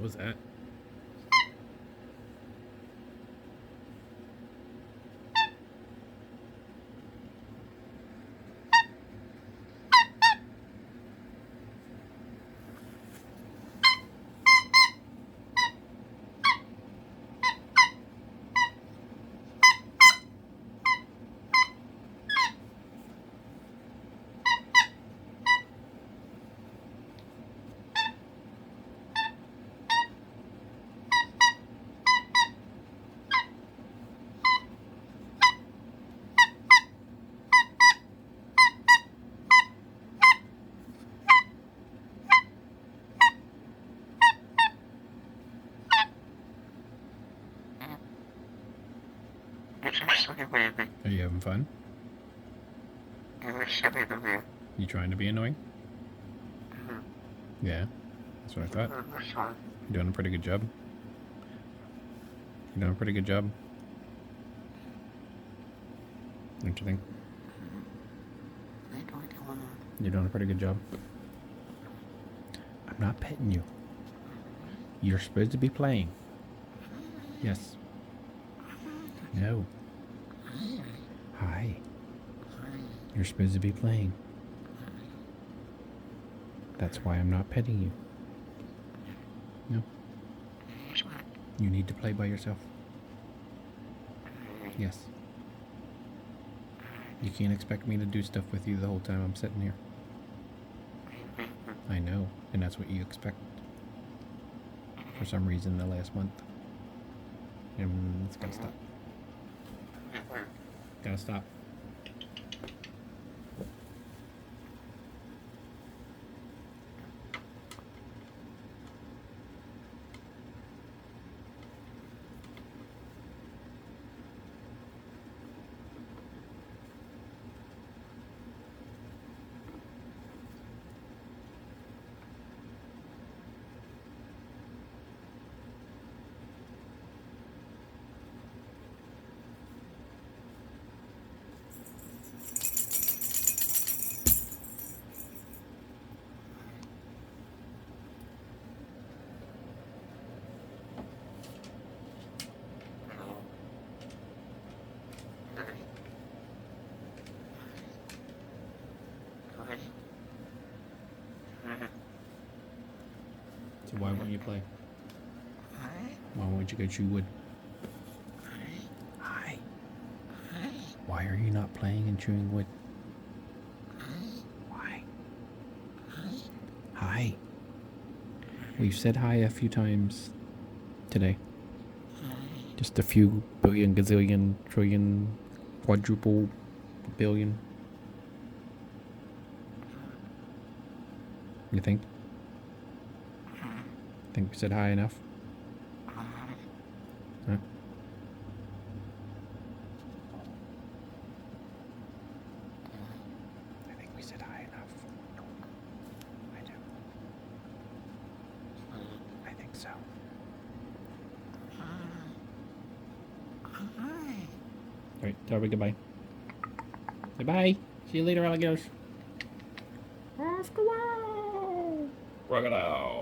What was that? Are you having fun? You trying to be annoying? Yeah, that's what I thought. You're doing a pretty good job. You're doing a pretty good job. Don't you think? You're doing a pretty good job. I'm not petting you. You're supposed to be playing. Yes. No. Hi. You're supposed to be playing. That's why I'm not petting you. No. You need to play by yourself. Yes. You can't expect me to do stuff with you the whole time I'm sitting here. I know, and that's what you expect. For some reason the last month. And it's gotta stop. Gotta stop. So why won't you play? Why won't you go chew wood? Hi. Why are you not playing and chewing wood? Why? Hi. We've said hi a few times today. Just a few billion, gazillion, trillion, quadruple, billion. You think? Think we said hi enough? Huh? I think we said hi enough. I do. I think so. Alright, tell everybody goodbye. Say bye. See you later, alligators. Off the wall. Crocodile.